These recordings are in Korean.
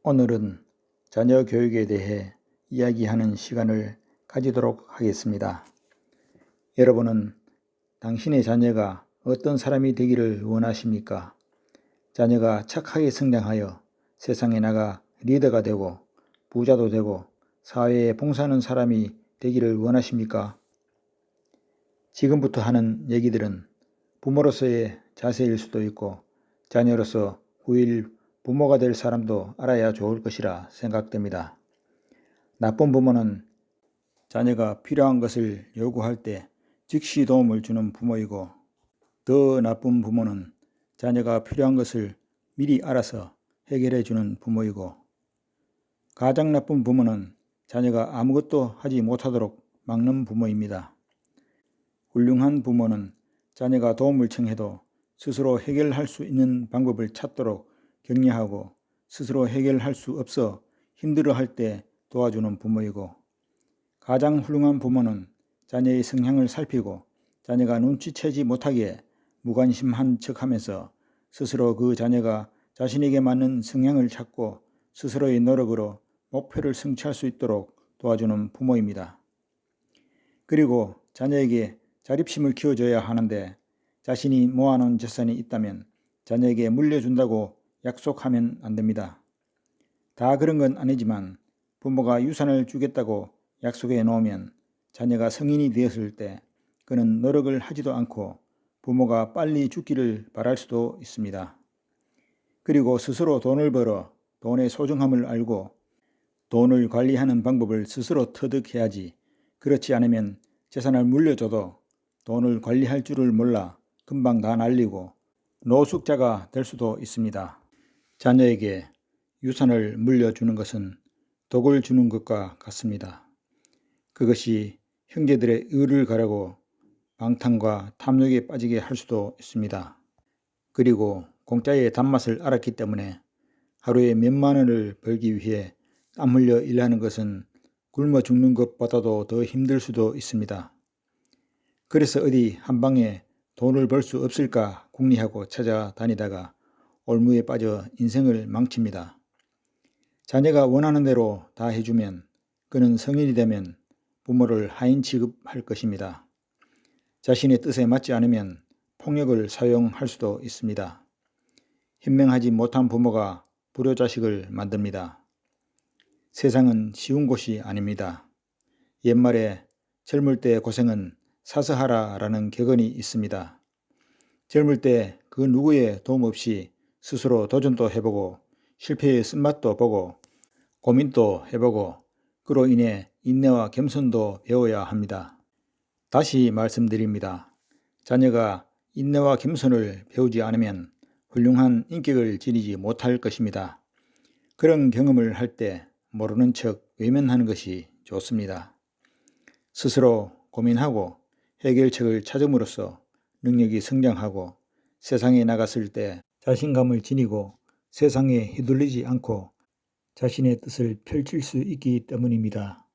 오늘은 자녀 교육에 대해 이야기하는 시간을 가지도록 하겠습니다. 여러분은 당신의 자녀가 어떤 사람이 되기를 원하십니까? 자녀가 착하게 성장하여 세상에 나가 리더가 되고 부자도 되고 사회에 봉사하는 사람이 되기를 원하십니까? 지금부터 하는 얘기들은 부모로서의 자세일 수도 있고 자녀로서 후일 부모가 될 사람도 알아야 좋을 것이라 생각됩니다. 나쁜 부모는 자녀가 필요한 것을 요구할 때 즉시 도움을 주는 부모이고, 더 나쁜 부모는 자녀가 필요한 것을 미리 알아서 해결해 주는 부모이고, 가장 나쁜 부모는 자녀가 아무것도 하지 못하도록 막는 부모입니다. 훌륭한 부모는 자녀가 도움을 청해도 스스로 해결할 수 있는 방법을 찾도록 격려하고, 스스로 해결할 수 없어 힘들어할 때 도와주는 부모이고, 가장 훌륭한 부모는 자녀의 성향을 살피고 자녀가 눈치채지 못하게 무관심한 척하면서 스스로 그 자녀가 자신에게 맞는 성향을 찾고 스스로의 노력으로 목표를 성취할 수 있도록 도와주는 부모입니다. 그리고 자녀에게 자립심을 키워줘야 하는데, 자신이 모아놓은 재산이 있다면 자녀에게 물려준다고 약속하면 안 됩니다. 다 그런 건 아니지만 부모가 유산을 주겠다고 약속해 놓으면 자녀가 성인이 되었을 때 그는 노력을 하지도 않고 부모가 빨리 죽기를 바랄 수도 있습니다. 그리고 스스로 돈을 벌어 돈의 소중함을 알고 돈을 관리하는 방법을 스스로 터득해야지, 그렇지 않으면 재산을 물려줘도 돈을 관리할 줄을 몰라 금방 다 날리고 노숙자가 될 수도 있습니다. 자녀에게 유산을 물려주는 것은 독을 주는 것과 같습니다. 그것이 형제들의 의를 가르고 방탕과 탐욕에 빠지게 할 수도 있습니다. 그리고 공짜의 단맛을 알았기 때문에 하루에 몇만 원을 벌기 위해 땀 흘려 일하는 것은 굶어 죽는 것보다도 더 힘들 수도 있습니다. 그래서 어디 한 방에 돈을 벌 수 없을까 궁리하고 찾아다니다가 올무에 빠져 인생을 망칩니다. 자녀가 원하는 대로 다 해주면 그는 성인이 되면 부모를 하인 취급할 것입니다. 자신의 뜻에 맞지 않으면 폭력을 사용할 수도 있습니다. 현명하지 못한 부모가 불효자식을 만듭니다. 세상은 쉬운 곳이 아닙니다. 옛말에 젊을 때 고생은 사서하라 라는 격언이 있습니다. 젊을 때 그 누구의 도움 없이 스스로 도전도 해보고 실패의 쓴맛도 보고 고민도 해보고 그로 인해 인내와 겸손도 배워야 합니다. 다시 말씀드립니다. 자녀가 인내와 겸손을 배우지 않으면 훌륭한 인격을 지니지 못할 것입니다. 그런 경험을 할 때 모르는 척 외면하는 것이 좋습니다. 스스로 고민하고 해결책을 찾음으로써 능력이 성장하고 세상에 나갔을 때 자신감을 지니고 세상에 휘둘리지 않고 자신의 뜻을 펼칠 수 있기 때문입니다.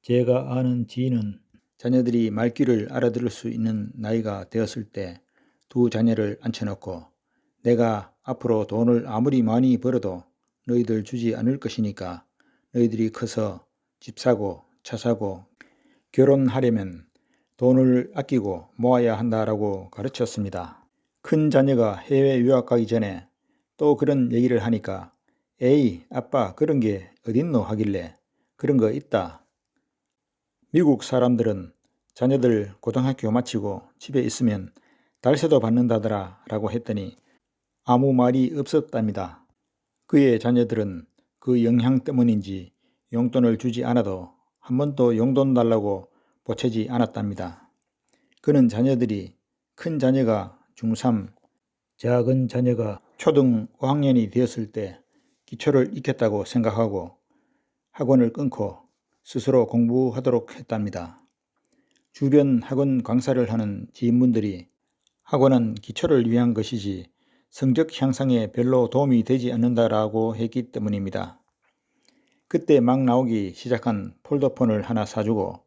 제가 아는 지인은 자녀들이 말귀를 알아들을 수 있는 나이가 되었을 때 두 자녀를 앉혀놓고 내가 앞으로 돈을 아무리 많이 벌어도 너희들 주지 않을 것이니까 너희들이 커서 집 사고 차 사고 결혼하려면 돈을 아끼고 모아야 한다라고 가르쳤습니다. 큰 자녀가 해외 유학 가기 전에 또 그런 얘기를 하니까 에이 아빠 그런 게 어딨노 하길래 그런 거 있다. 미국 사람들은 자녀들 고등학교 마치고 집에 있으면 달세도 받는다더라 라고 했더니 아무 말이 없었답니다. 그의 자녀들은 그 영향 때문인지 용돈을 주지 않아도 한 번도 용돈 달라고 보채지 않았답니다. 그는 자녀들이 큰 자녀가 중3, 작은 자녀가 초등 5학년이 되었을 때 기초를 익혔다고 생각하고 학원을 끊고 스스로 공부하도록 했답니다. 주변 학원 강사를 하는 지인분들이 학원은 기초를 위한 것이지 성적 향상에 별로 도움이 되지 않는다라고 했기 때문입니다. 그때 막 나오기 시작한 폴더폰을 하나 사주고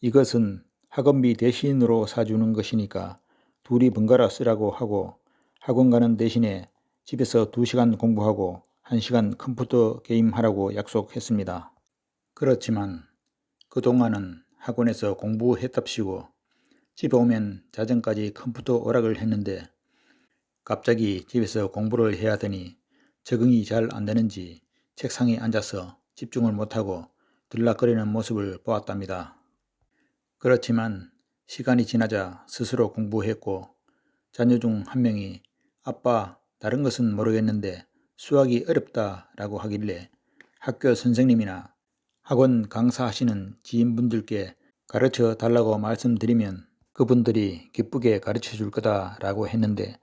이것은 학원비 대신으로 사주는 것이니까 둘이 번갈아 쓰라고 하고 학원 가는 대신에 집에서 2시간 공부하고 1시간 컴퓨터 게임하라고 약속했습니다. 그렇지만 그동안은 학원에서 공부했답시고 집에 오면 자정까지 컴퓨터 오락을 했는데 갑자기 집에서 공부를 해야 되니 적응이 잘 안되는지 책상에 앉아서 집중을 못하고 들락거리는 모습을 보았답니다. 그렇지만 시간이 지나자 스스로 공부했고 자녀 중 한 명이 아빠, 다른 것은 모르겠는데 수학이 어렵다 라고 하길래 학교 선생님이나 학원 강사하시는 지인분들께 가르쳐 달라고 말씀드리면 그분들이 기쁘게 가르쳐 줄 거다 라고 했는데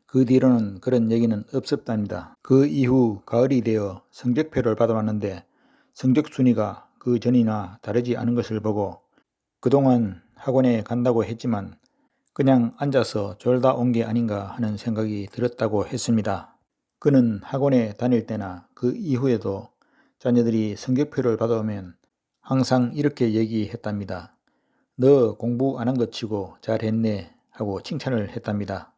그 뒤로는 그런 얘기는 없었답니다. 그 이후 가을이 되어 성적표를 받아왔는데 성적 순위가 그 전이나 다르지 않은 것을 보고 그동안 학원에 간다고 했지만 그냥 앉아서 졸다 온 게 아닌가 하는 생각이 들었다고 했습니다. 그는 학원에 다닐 때나 그 이후에도 자녀들이 성적표를 받아오면 항상 이렇게 얘기했답니다. 너 공부 안 한 것 치고 잘했네 하고 칭찬을 했답니다.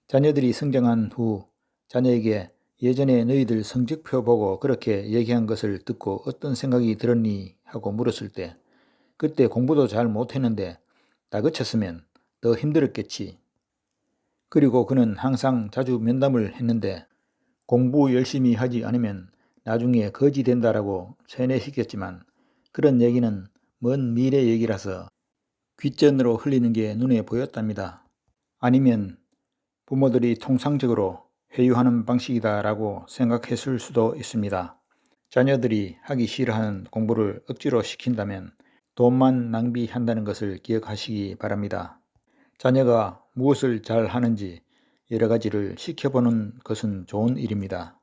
자녀들이 성장한 후 자녀에게 예전에 너희들 성적표 보고 그렇게 얘기한 것을 듣고 어떤 생각이 들었니 하고 물었을 때 그때 공부도 잘 못했는데 다그쳤으면 더 힘들었겠지. 그리고 그는 항상 자주 면담을 했는데 공부 열심히 하지 않으면 나중에 거지 된다라고 세뇌시켰지만 그런 얘기는 먼 미래 얘기라서 귓전으로 흘리는 게 눈에 보였답니다. 아니면 부모들이 통상적으로 회유하는 방식이다 라고 생각했을 수도 있습니다. 자녀들이 하기 싫어하는 공부를 억지로 시킨다면 돈만 낭비한다는 것을 기억하시기 바랍니다. 자녀가 무엇을 잘 하는지 여러 가지를 시켜보는 것은 좋은 일입니다.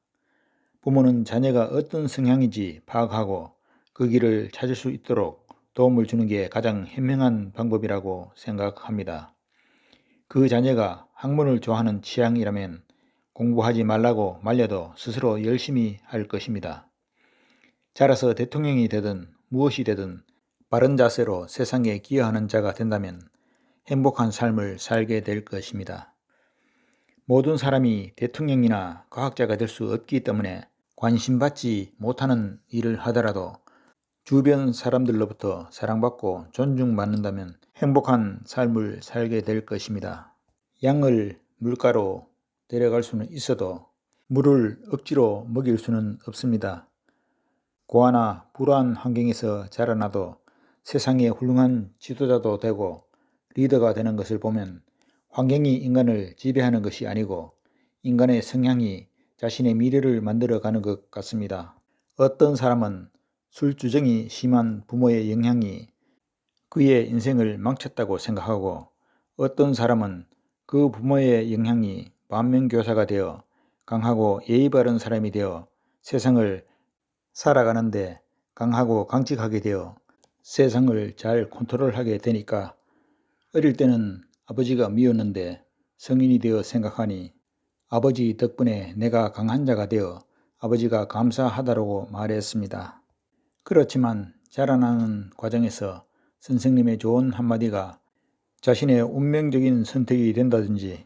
부모는 자녀가 어떤 성향인지 파악하고 그 길을 찾을 수 있도록 도움을 주는 게 가장 현명한 방법이라고 생각합니다. 그 자녀가 학문을 좋아하는 취향이라면 공부하지 말라고 말려도 스스로 열심히 할 것입니다. 자라서 대통령이 되든 무엇이 되든 바른 자세로 세상에 기여하는 자가 된다면 행복한 삶을 살게 될 것입니다. 모든 사람이 대통령이나 과학자가 될 수 없기 때문에 관심받지 못하는 일을 하더라도 주변 사람들로부터 사랑받고 존중받는다면 행복한 삶을 살게 될 것입니다. 양을 물가로 데려갈 수는 있어도 물을 억지로 먹일 수는 없습니다. 고아나 불우한 환경에서 자라나도 세상에 훌륭한 지도자도 되고 리더가 되는 것을 보면 환경이 인간을 지배하는 것이 아니고 인간의 성향이 자신의 미래를 만들어가는 것 같습니다. 어떤 사람은 술주정이 심한 부모의 영향이 그의 인생을 망쳤다고 생각하고 어떤 사람은 그 부모의 영향이 반면교사가 되어 강하고 예의 바른 사람이 되어 세상을 살아가는데 강하고 강직하게 되어 세상을 잘 컨트롤하게 되니까 어릴 때는 아버지가 미웠는데 성인이 되어 생각하니 아버지 덕분에 내가 강한 자가 되어 아버지가 감사하다고 말했습니다. 그렇지만 자라나는 과정에서 선생님의 좋은 한마디가 자신의 운명적인 선택이 된다든지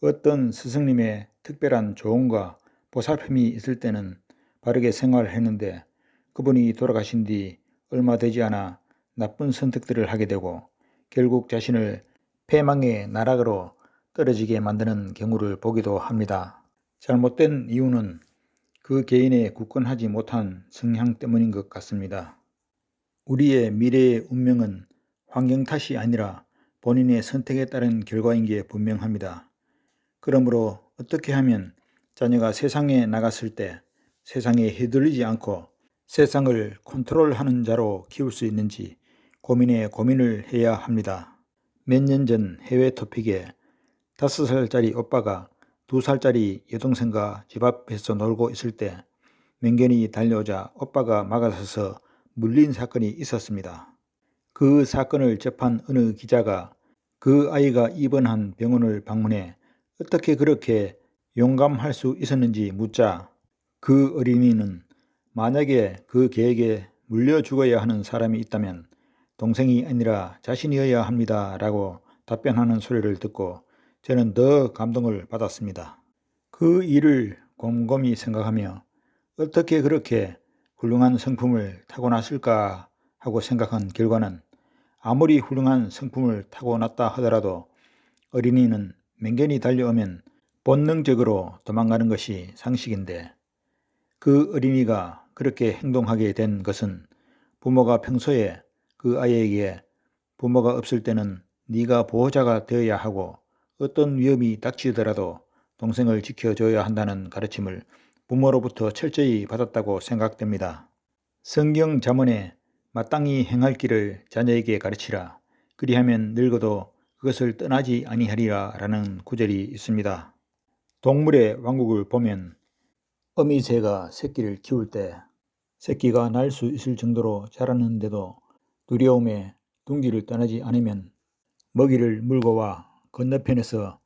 어떤 스승님의 특별한 조언과 보살핌이 있을 때는 바르게 생활했는데 그분이 돌아가신 뒤 얼마 되지 않아 나쁜 선택들을 하게 되고 결국 자신을 패망의 나락으로 떨어지게 만드는 경우를 보기도 합니다. 잘못된 이유는 그 개인의 굳건하지 못한 성향 때문인 것 같습니다. 우리의 미래의 운명은 환경 탓이 아니라 본인의 선택에 따른 결과인 게 분명합니다. 그러므로 어떻게 하면 자녀가 세상에 나갔을 때 세상에 휘둘리지 않고 세상을 컨트롤하는 자로 키울 수 있는지 고민을 해야 합니다. 몇 년 전 해외 토픽에 5살짜리 오빠가 2살짜리 여동생과 집 앞에서 놀고 있을 때 맹견이 달려오자 오빠가 막아서서 물린 사건이 있었습니다. 그 사건을 접한 어느 기자가 그 아이가 입원한 병원을 방문해 어떻게 그렇게 용감할 수 있었는지 묻자 그 어린이는 만약에 그 개에게 물려 죽어야 하는 사람이 있다면 동생이 아니라 자신이어야 합니다 라고 답변하는 소리를 듣고 저는 더 감동을 받았습니다. 그 일을 곰곰이 생각하며 어떻게 그렇게 훌륭한 성품을 타고났을까 하고 생각한 결과는 아무리 훌륭한 성품을 타고났다 하더라도 어린이는 맹견이 달려오면 본능적으로 도망가는 것이 상식인데 그 어린이가 그렇게 행동하게 된 것은 부모가 평소에 그 아이에게 부모가 없을 때는 네가 보호자가 되어야 하고 어떤 위험이 닥치더라도 동생을 지켜줘야 한다는 가르침을 부모로부터 철저히 받았다고 생각됩니다. 성경 잠언에 마땅히 행할 길을 자녀에게 가르치라. 그리하면 늙어도 그것을 떠나지 아니하리라 라는 구절이 있습니다. 동물의 왕국을 보면 어미새가 새끼를 키울 때 새끼가 날 수 있을 정도로 자랐는데도 두려움에 둥지를 떠나지 않으면 먹이를 물고 와 건너편에서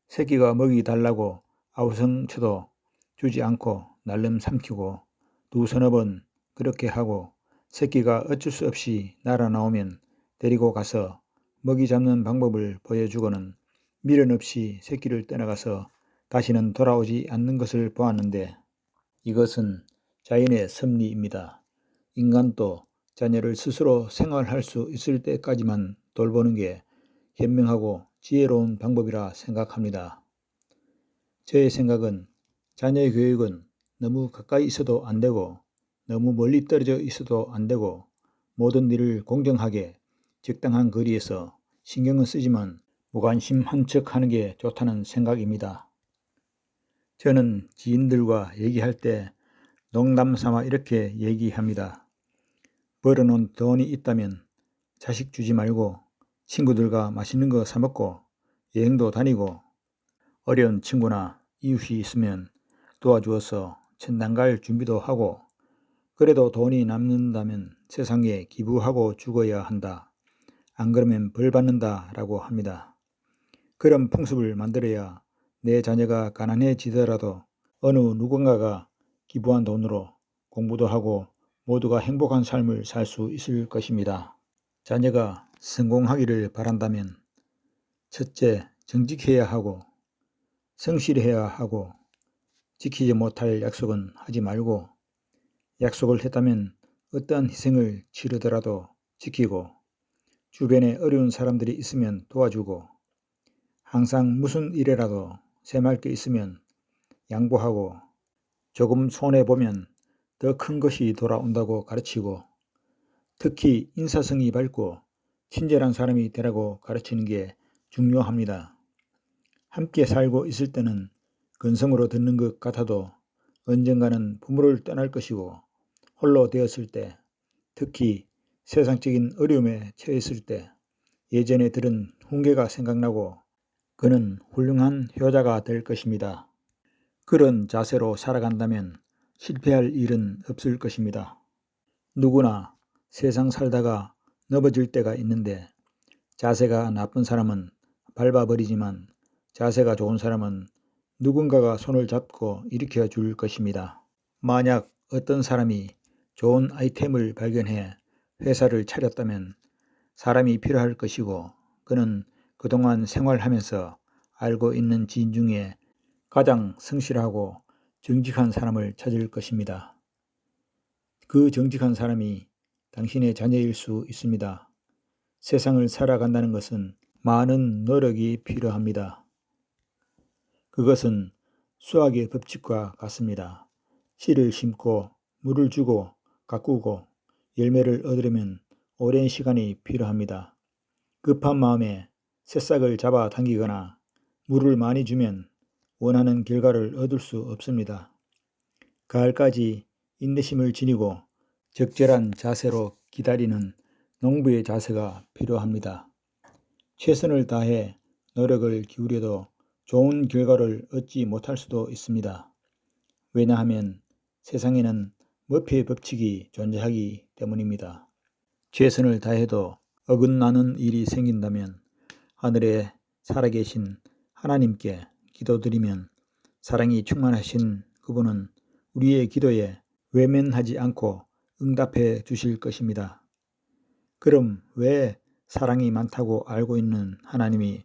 새끼가 먹이 달라고 아우성쳐도 주지 않고 날름 삼키고 두서너 번 그렇게 하고 새끼가 어쩔 수 없이 날아 나오면 데리고 가서 먹이 잡는 방법을 보여주고는 미련 없이 새끼를 떠나가서 다시는 돌아오지 않는 것을 보았는데 이것은 자연의 섭리입니다. 인간도 자녀를 스스로 생활할 수 있을 때까지만 돌보는 게 현명하고 지혜로운 방법이라 생각합니다. 저의 생각은 자녀의 교육은 너무 가까이 있어도 안 되고 너무 멀리 떨어져 있어도 안 되고 모든 일을 공정하게 적당한 거리에서 신경은 쓰지만 무관심한 척 하는 게 좋다는 생각입니다. 저는 지인들과 얘기할 때 농담 삼아 이렇게 얘기합니다. 벌어놓은 돈이 있다면 자식 주지 말고 친구들과 맛있는 거 사 먹고 여행도 다니고 어려운 친구나 이웃이 있으면 도와주어서 천당 갈 준비도 하고 그래도 돈이 남는다면 세상에 기부하고 죽어야 한다. 안 그러면 벌 받는다 라고 합니다. 그런 풍습을 만들어야 내 자녀가 가난해지더라도 어느 누군가가 기부한 돈으로 공부도 하고 모두가 행복한 삶을 살 수 있을 것입니다. 자녀가 성공하기를 바란다면 첫째, 정직해야 하고 성실해야 하고 지키지 못할 약속은 하지 말고 약속을 했다면 어떠한 희생을 치르더라도 지키고 주변에 어려운 사람들이 있으면 도와주고 항상 무슨 일이라도 새말 게 있으면 양보하고 조금 손해보면 더 큰 것이 돌아온다고 가르치고 특히 인사성이 밝고 친절한 사람이 되라고 가르치는 게 중요합니다. 함께 살고 있을 때는 근성으로 듣는 것 같아도 언젠가는 부모를 떠날 것이고 홀로 되었을 때 특히 세상적인 어려움에 처했을 때 예전에 들은 훈계가 생각나고 그는 훌륭한 효자가 될 것입니다. 그런 자세로 살아간다면 실패할 일은 없을 것입니다. 누구나 세상 살다가 넘어질 때가 있는데 자세가 나쁜 사람은 밟아버리지만 자세가 좋은 사람은 누군가가 손을 잡고 일으켜 줄 것입니다. 만약 어떤 사람이 좋은 아이템을 발견해 회사를 차렸다면 사람이 필요할 것이고 그는 그동안 생활하면서 알고 있는 지인 중에 가장 성실하고 정직한 사람을 찾을 것입니다. 그 정직한 사람이 당신의 자녀일 수 있습니다. 세상을 살아간다는 것은 많은 노력이 필요합니다. 그것은 수학의 법칙과 같습니다. 씨를 심고 물을 주고 가꾸고 열매를 얻으려면 오랜 시간이 필요합니다. 급한 마음에 새싹을 잡아 당기거나 물을 많이 주면 원하는 결과를 얻을 수 없습니다. 가을까지 인내심을 지니고 적절한 자세로 기다리는 농부의 자세가 필요합니다. 최선을 다해 노력을 기울여도 좋은 결과를 얻지 못할 수도 있습니다. 왜냐하면 세상에는 머피의 법칙이 존재하기 때문입니다. 최선을 다해도 어긋나는 일이 생긴다면 하늘에 살아계신 하나님께 기도드리면 사랑이 충만하신 그분은 우리의 기도에 외면하지 않고 응답해 주실 것입니다. 그럼 왜 사랑이 많다고 알고 있는 하나님이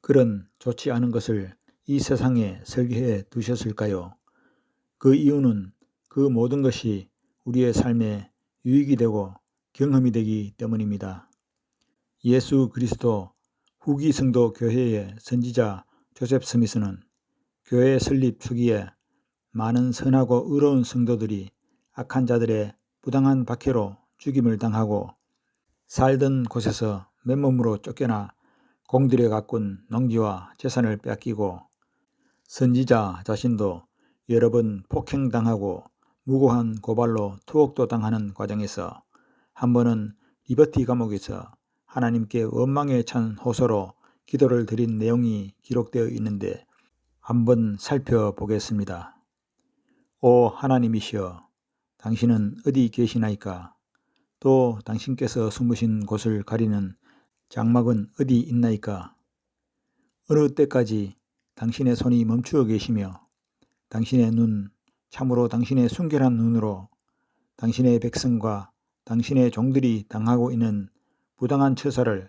그런 좋지 않은 것을 이 세상에 설계해 두셨을까요? 그 이유는 그 모든 것이 우리의 삶에 유익이 되고 경험이 되기 때문입니다. 예수 그리스도 후기 성도 교회의 선지자 조셉 스미스는 교회 설립 초기에 많은 선하고 의로운 성도들이 악한 자들의 부당한 박해로 죽임을 당하고 살던 곳에서 맨몸으로 쫓겨나 공들여 가꾼 농지와 재산을 빼앗기고 선지자 자신도 여러 번 폭행당하고 무고한 고발로 투옥도 당하는 과정에서 한 번은 리버티 감옥에서 하나님께 원망에 찬 호소로 기도를 드린 내용이 기록되어 있는데 한번 살펴보겠습니다. 오 하나님이시여, 당신은 어디 계시나이까? 또 당신께서 숨으신 곳을 가리는 장막은 어디 있나이까? 어느 때까지 당신의 손이 멈추어 계시며 당신의 눈, 참으로 당신의 순결한 눈으로 당신의 백성과 당신의 종들이 당하고 있는 부당한 처사를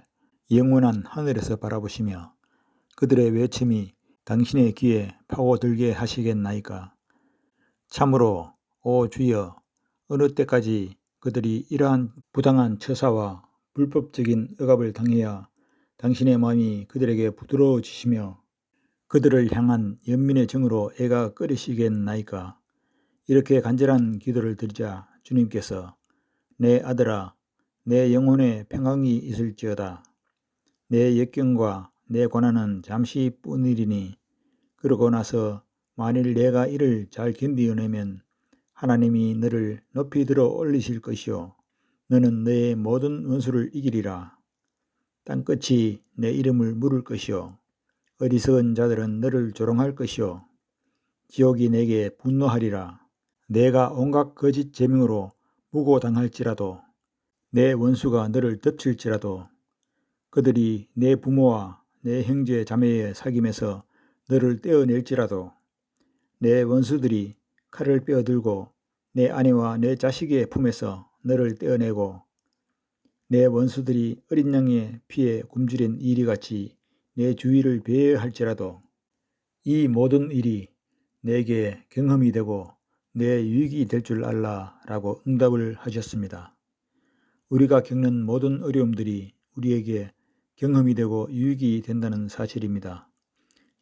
영원한 하늘에서 바라보시며 그들의 외침이 당신의 귀에 파고들게 하시겠나이까? 참으로 오 주여, 어느 때까지 그들이 이러한 부당한 처사와 불법적인 억압을 당해야 당신의 마음이 그들에게 부드러워지시며 그들을 향한 연민의 정으로 애가 끓이시겠나이까? 이렇게 간절한 기도를 드리자 주님께서 내 아들아, 내 영혼에 평강이 있을지어다. 내 역경과 내 고난은 잠시뿐이리니 그러고 나서 만일 내가 이를 잘 견디어내면 하나님이 너를 높이 들어 올리실 것이요 너는 너의 모든 원수를 이기리라. 땅끝이 내 이름을 물을 것이요 어리석은 자들은 너를 조롱할 것이요 지옥이 내게 분노하리라. 내가 온갖 거짓 제명으로 무고당할지라도 내 원수가 너를 덮칠지라도 그들이 내 부모와 내 형제 자매의 사귐에서 너를 떼어낼지라도 내 원수들이 칼을 빼어들고 내 아내와 내 자식의 품에서 너를 떼어내고 내 원수들이 어린 양의 피에 굶주린 이리같이 내 주위를 배회할지라도 이 모든 일이 내게 경험이 되고 내 유익이 될 줄 알라 라고 응답을 하셨습니다. 우리가 겪는 모든 어려움들이 우리에게 경험이 되고 유익이 된다는 사실입니다.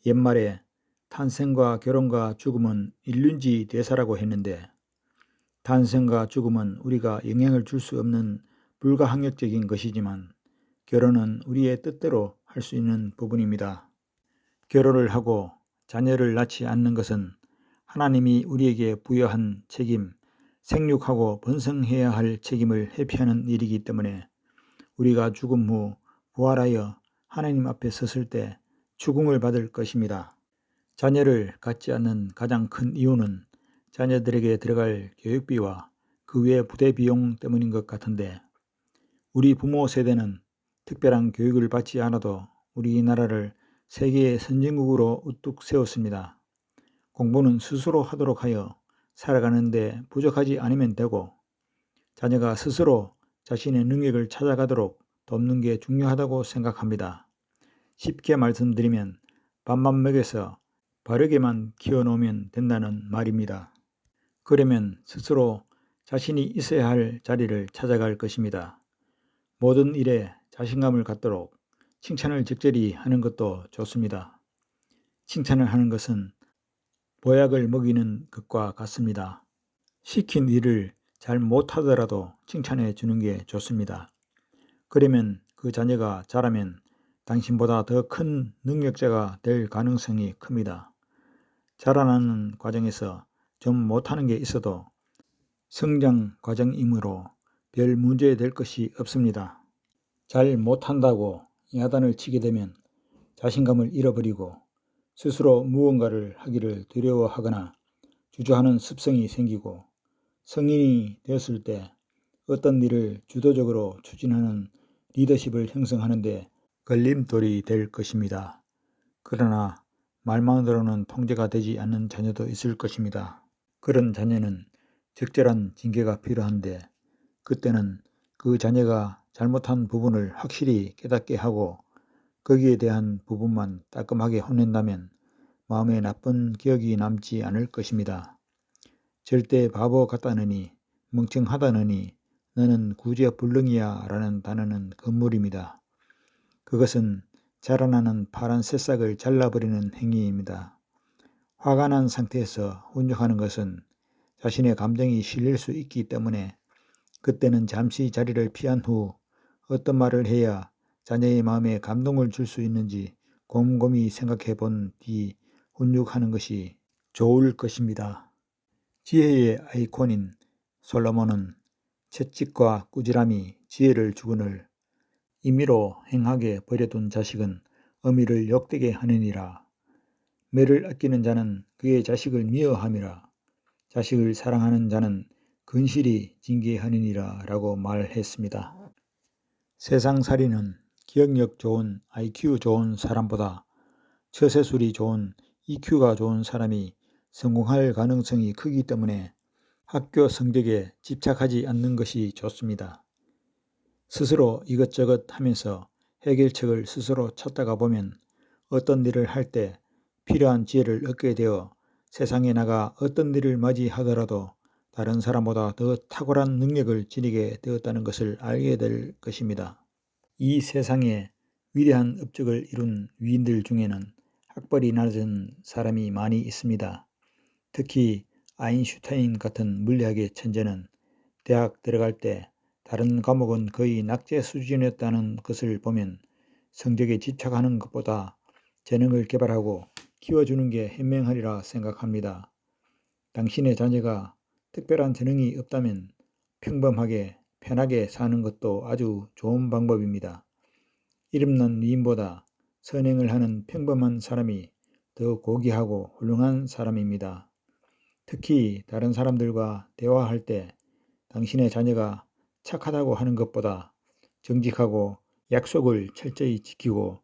옛말에 탄생과 결혼과 죽음은 일륜지 대사라고 했는데 탄생과 죽음은 우리가 영향을 줄 수 없는 불가항력적인 것이지만 결혼은 우리의 뜻대로 할 수 있는 부분입니다. 결혼을 하고 자녀를 낳지 않는 것은 하나님이 우리에게 부여한 책임, 생육하고 번성해야 할 책임을 회피하는 일이기 때문에 우리가 죽음 후 부활하여 하나님 앞에 섰을 때 추궁을 받을 것입니다. 자녀를 갖지 않는 가장 큰 이유는 자녀들에게 들어갈 교육비와 그 외 부대 비용 때문인 것 같은데 우리 부모 세대는 특별한 교육을 받지 않아도 우리나라를 세계의 선진국으로 우뚝 세웠습니다. 공부는 스스로 하도록 하여 살아가는데 부족하지 않으면 되고 자녀가 스스로 자신의 능력을 찾아가도록 돕는 게 중요하다고 생각합니다. 쉽게 말씀드리면 밥만 먹여서 바르게만 키워놓으면 된다는 말입니다. 그러면 스스로 자신이 있어야 할 자리를 찾아갈 것입니다. 모든 일에 자신감을 갖도록 칭찬을 적절히 하는 것도 좋습니다. 칭찬을 하는 것은 보약을 먹이는 것과 같습니다. 시킨 일을 잘 못하더라도 칭찬해 주는 게 좋습니다. 그러면 그 자녀가 자라면 당신보다 더 큰 능력자가 될 가능성이 큽니다. 자라나는 과정에서 좀 못하는 게 있어도 성장 과정이므로 별 문제 될 것이 없습니다. 잘 못한다고 야단을 치게 되면 자신감을 잃어버리고 스스로 무언가를 하기를 두려워하거나 주저하는 습성이 생기고 성인이 되었을 때 어떤 일을 주도적으로 추진하는 리더십을 형성하는 데 걸림돌이 될 것입니다. 그러나 말만으로는 통제가 되지 않는 자녀도 있을 것입니다. 그런 자녀는 적절한 징계가 필요한데 그때는 그 자녀가 잘못한 부분을 확실히 깨닫게 하고 거기에 대한 부분만 따끔하게 혼낸다면 마음에 나쁜 기억이 남지 않을 것입니다. 절대 바보 같다느니 멍청하다느니 너는 구제불능이야 라는 단어는 건물입니다. 그것은 자라나는 파란 새싹을 잘라버리는 행위입니다. 화가 난 상태에서 훈육하는 것은 자신의 감정이 실릴 수 있기 때문에 그때는 잠시 자리를 피한 후 어떤 말을 해야 자녀의 마음에 감동을 줄 수 있는지 곰곰이 생각해 본 뒤 훈육하는 것이 좋을 것입니다. 지혜의 아이콘인 솔로몬은 채찍과 꾸지람이 지혜를 주거늘 임의로 행하게 버려둔 자식은 어미를 욕되게 하느니라. 매를 아끼는 자는 그의 자식을 미워함이라. 자식을 사랑하는 자는 근실히 징계하느니라 라고 말했습니다. 세상살이는 기억력 좋은 IQ 좋은 사람보다 처세술이 좋은 EQ가 좋은 사람이 성공할 가능성이 크기 때문에 학교 성적에 집착하지 않는 것이 좋습니다. 스스로 이것저것 하면서 해결책을 스스로 찾다가 보면 어떤 일을 할 때 필요한 지혜를 얻게 되어 세상에 나가 어떤 일을 맞이하더라도 다른 사람보다 더 탁월한 능력을 지니게 되었다는 것을 알게 될 것입니다. 이 세상에 위대한 업적을 이룬 위인들 중에는 학벌이 낮은 사람이 많이 있습니다. 특히 아인슈타인 같은 물리학의 천재는 대학 들어갈 때 다른 과목은 거의 낙제 수준이었다는 것을 보면 성적에 집착하는 것보다 재능을 개발하고 키워주는 게 현명하리라 생각합니다. 당신의 자녀가 특별한 재능이 없다면 평범하게 편하게 사는 것도 아주 좋은 방법입니다. 이름난 위인보다 선행을 하는 평범한 사람이 더 고귀하고 훌륭한 사람입니다. 특히 다른 사람들과 대화할 때 당신의 자녀가 착하다고 하는 것보다 정직하고 약속을 철저히 지키고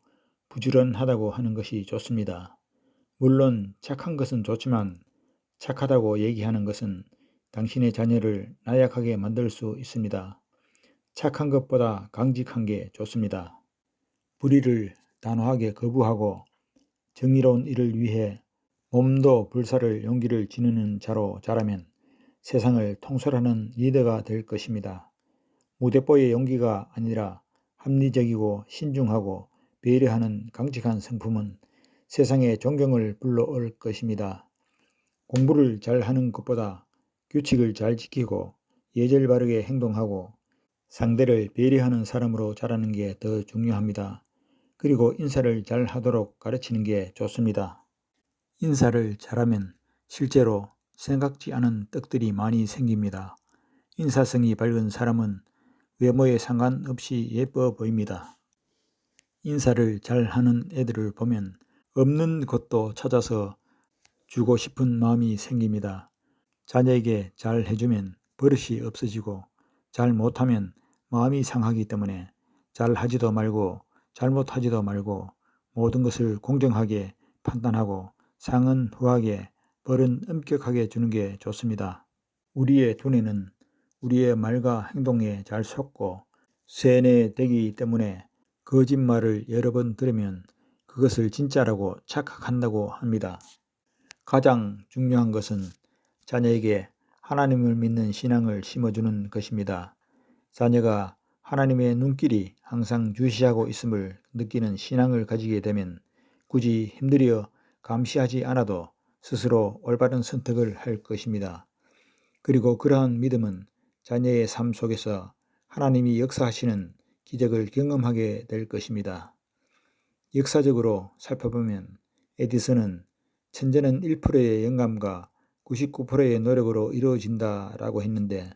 부지런하다고 하는 것이 좋습니다. 물론 착한 것은 좋지만 착하다고 얘기하는 것은 당신의 자녀를 나약하게 만들 수 있습니다. 착한 것보다 강직한 게 좋습니다. 불의를 단호하게 거부하고 정의로운 일을 위해 몸도 불사를 용기를 지니는 자로 자라면 세상을 통솔하는 리더가 될 것입니다. 무대뽀의 용기가 아니라 합리적이고 신중하고 배려하는 강직한 성품은 세상에 존경을 불러올 것입니다. 공부를 잘하는 것보다 규칙을 잘 지키고 예절 바르게 행동하고 상대를 배려하는 사람으로 자라는 게 더 중요합니다. 그리고 인사를 잘 하도록 가르치는 게 좋습니다. 인사를 잘하면 실제로 생각지 않은 떡들이 많이 생깁니다. 인사성이 밝은 사람은 외모에 상관없이 예뻐 보입니다. 인사를 잘하는 애들을 보면 없는 것도 찾아서 주고 싶은 마음이 생깁니다. 자녀에게 잘 해주면 버릇이 없어지고 잘 못하면 마음이 상하기 때문에 잘하지도 말고 잘못하지도 말고 모든 것을 공정하게 판단하고 상은 후하게 벌은 엄격하게 주는 게 좋습니다. 우리의 두뇌는 우리의 말과 행동에 잘 속고 세뇌되기 때문에 거짓말을 여러 번 들으면 그것을 진짜라고 착각한다고 합니다. 가장 중요한 것은 자녀에게 하나님을 믿는 신앙을 심어주는 것입니다. 자녀가 하나님의 눈길이 항상 주시하고 있음을 느끼는 신앙을 가지게 되면 굳이 힘들여 감시하지 않아도 스스로 올바른 선택을 할 것입니다. 그리고 그러한 믿음은 자녀의 삶 속에서 하나님이 역사하시는 기적을 경험하게 될 것입니다. 역사적으로 살펴보면 에디슨은 천재는 1%의 영감과 99%의 노력으로 이루어진다라고 했는데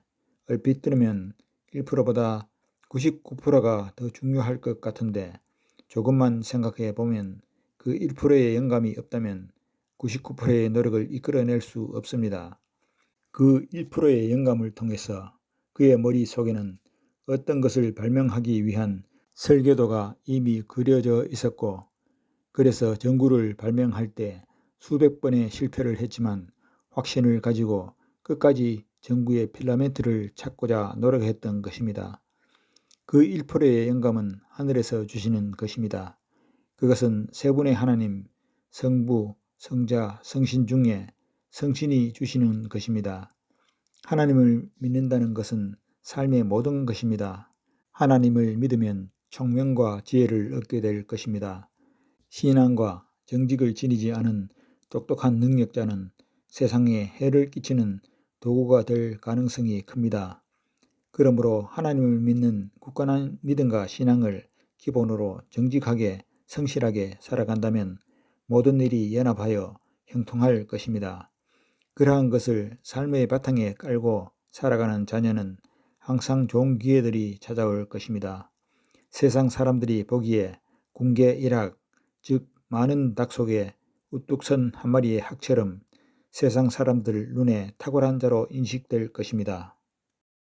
얼핏 들으면 1%보다 99%가 더 중요할 것 같은데 조금만 생각해 보면 그 1%의 영감이 없다면 99%의 노력을 이끌어낼 수 없습니다. 그 1%의 영감을 통해서 그의 머릿속에는 어떤 것을 발명하기 위한 설계도가 이미 그려져 있었고 그래서 전구를 발명할 때 수백 번의 실패를 했지만 확신을 가지고 끝까지 전구의 필라멘트를 찾고자 노력했던 것입니다. 그 1%의 영감은 하늘에서 주시는 것입니다. 그것은 세 분의 하나님, 성부, 성자, 성신 중에 성신이 주시는 것입니다. 하나님을 믿는다는 것은 삶의 모든 것입니다. 하나님을 믿으면 총명과 지혜를 얻게 될 것입니다. 신앙과 정직을 지니지 않은 똑똑한 능력자는 세상에 해를 끼치는 도구가 될 가능성이 큽니다. 그러므로 하나님을 믿는 굳건한 믿음과 신앙을 기본으로 정직하게 성실하게 살아간다면 모든 일이 연합하여 형통할 것입니다. 그러한 것을 삶의 바탕에 깔고 살아가는 자녀는 항상 좋은 기회들이 찾아올 것입니다. 세상 사람들이 보기에 궁계 일학, 즉 많은 닭 속에 우뚝 선 한 마리의 학처럼 세상 사람들 눈에 탁월한 자로 인식될 것입니다.